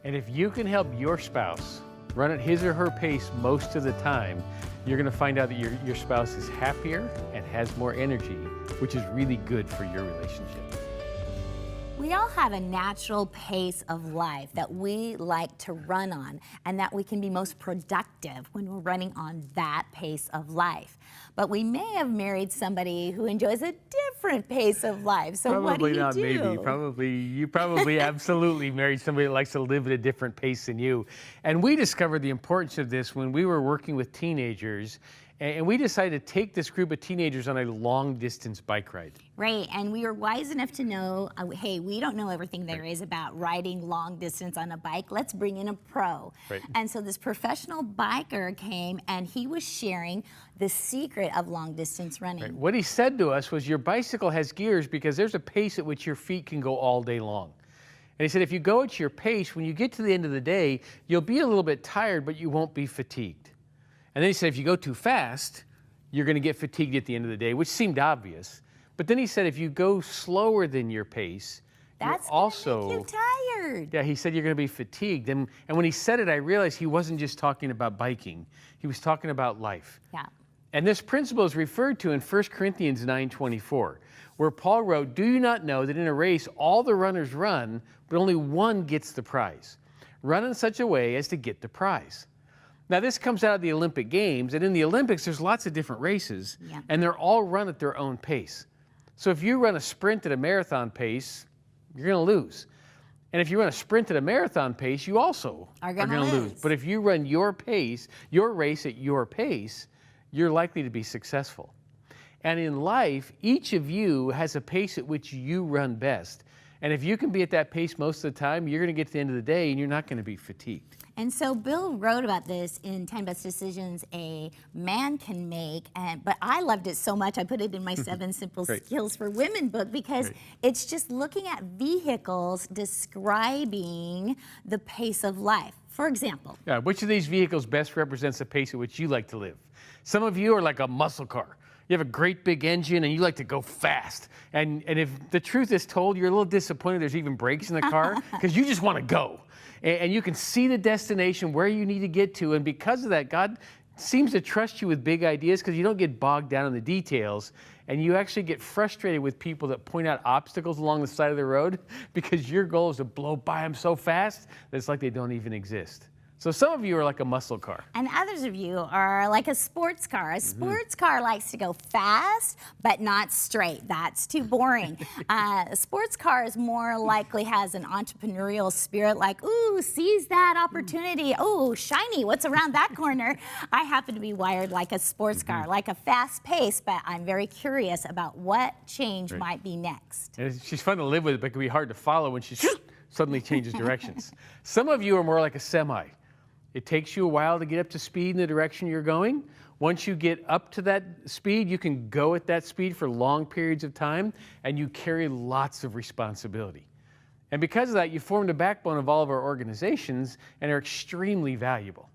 And if you can help your spouse run at his or her pace most of the time, you're going to find out that your spouse is happier and has more energy, which is really good for your relationship. We all have a natural pace of life that we like to run on, and that we can be most productive when we're running on that pace of life. But we may have married somebody who enjoys a different pace of life. So what do you do? Probably not, maybe. You probably absolutely married somebody that likes to live at a different pace than you. And we discovered the importance of this when we were working with teenagers. And we decided to take this group of teenagers on a long-distance bike ride. Right, and we were wise enough to know, hey, we don't know everything there is about riding long distance on a bike. Let's bring in a pro. Right. And so this professional biker came, and he was sharing the secret of long distance running. Right. What he said to us was, your bicycle has gears because there's a pace at which your feet can go all day long. And he said, if you go at your pace, when you get to the end of the day, you'll be a little bit tired, but you won't be fatigued. And then he said, if you go too fast, you're going to get fatigued at the end of the day, which seemed obvious. But then he said, if you go slower than your pace, that's also make you tired. Yeah, he said you're going to be fatigued. And when he said it, I realized he wasn't just talking about biking. He was talking about life. Yeah. And this principle is referred to in 1 Corinthians 9:24, where Paul wrote, do you not know that in a race all the runners run, but only one gets the prize? Run in such a way as to get the prize. Now, this comes out of the Olympic Games, and in the Olympics, there's lots of different races, and they're all run at their own pace. So if you run a sprint at a marathon pace, you're going to lose. And if you run a sprint at a marathon pace, you also are going to lose. But if you run your pace, your race at your pace, you're likely to be successful. And in life, each of you has a pace at which you run best. And if you can be at that pace most of the time, you're going to get to the end of the day and you're not going to be fatigued. And so Bill wrote about this in 10 Best Decisions a Man Can Make, but I loved it so much I put it in my 7 Simple Skills for Women book, because it's just looking at vehicles describing the pace of life. For example. Yeah, which of these vehicles best represents the pace at which you like to live? Some of you are like a muscle car. You have a great big engine and you like to go fast. And if the truth is told, you're a little disappointed there's even brakes in the car because you just want to go. And you can see the destination where you need to get to. And because of that, God seems to trust you with big ideas because you don't get bogged down in the details. And you actually get frustrated with people that point out obstacles along the side of the road because your goal is to blow by them so fast that it's like they don't even exist. So some of you are like a muscle car. And others of you are like a sports car. A sports car likes to go fast, but not straight. That's too boring. A sports car is more likely has an entrepreneurial spirit, like, ooh, seize that opportunity. Oh, shiny, what's around that corner? I happen to be wired like a sports car, like a fast pace, but I'm very curious about what change might be next. And she's fun to live with, but it can be hard to follow when she suddenly changes directions. Some of you are more like a semi. It takes you a while to get up to speed in the direction you're going. Once you get up to that speed, you can go at that speed for long periods of time, and you carry lots of responsibility. And because of that, you form the backbone of all of our organizations and are extremely valuable.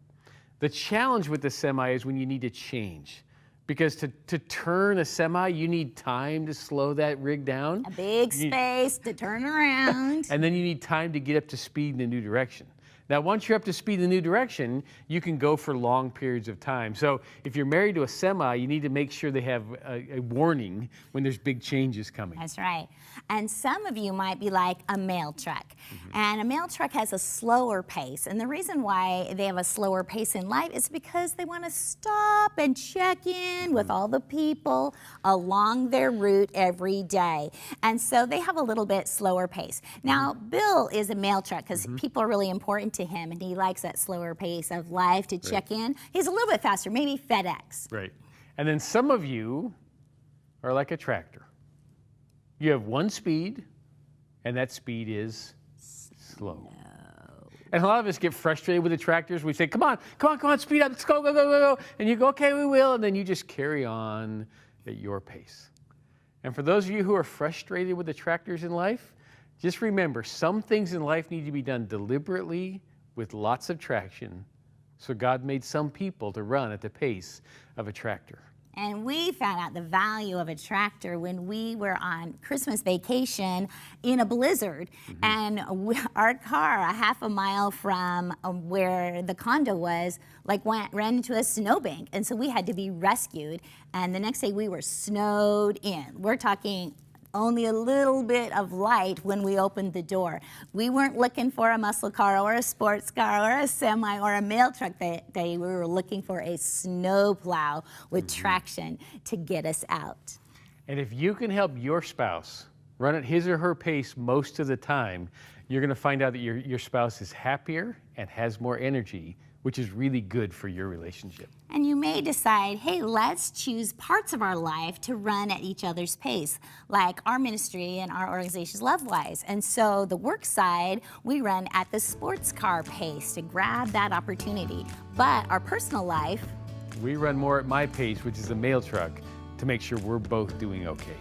The challenge with the semi is when you need to change. Because to turn a semi, you need time to slow that rig down. A big space to turn around. And then you need time to get up to speed in a new direction. Now, once you're up to speed in the new direction, you can go for long periods of time. So if you're married to a semi, you need to make sure they have a warning when there's big changes coming. That's right. And some of you might be like a mail truck. And a mail truck has a slower pace. And the reason why they have a slower pace in life is because they want to stop and check in with all the people along their route every day. And so they have a little bit slower pace. Now, Bill is a mail truck because people are really important to him, and he likes that slower pace of life to check in. He's a little bit faster, maybe FedEx. Right. And then some of you are like a tractor. You have one speed, and that speed is slow. And a lot of us get frustrated with the tractors. We say, come on, speed up, let's go, go, go, go, go. And you go, okay, we will. And then you just carry on at your pace. And for those of you who are frustrated with the tractors in life, just remember, some things in life need to be done deliberately with lots of traction. So God made some people to run at the pace of a tractor. And we found out the value of a tractor when we were on Christmas vacation in a blizzard. And our car, a half a mile from where the condo was, ran into a snowbank. And so we had to be rescued. And the next day we were snowed in. We're talking only a little bit of light when we opened the door. We weren't looking for a muscle car or a sports car or a semi or a mail truck. We were looking for a snow plow with traction to get us out. And if you can help your spouse run at his or her pace most of the time, you're going to find out that your spouse is happier and has more energy, which is really good for your relationship. And you may decide, hey, let's choose parts of our life to run at each other's pace, like our ministry and our organization's Lovewise. And so the work side, we run at the sports car pace to grab that opportunity. But our personal life, we run more at my pace, which is the mail truck, to make sure we're both doing okay.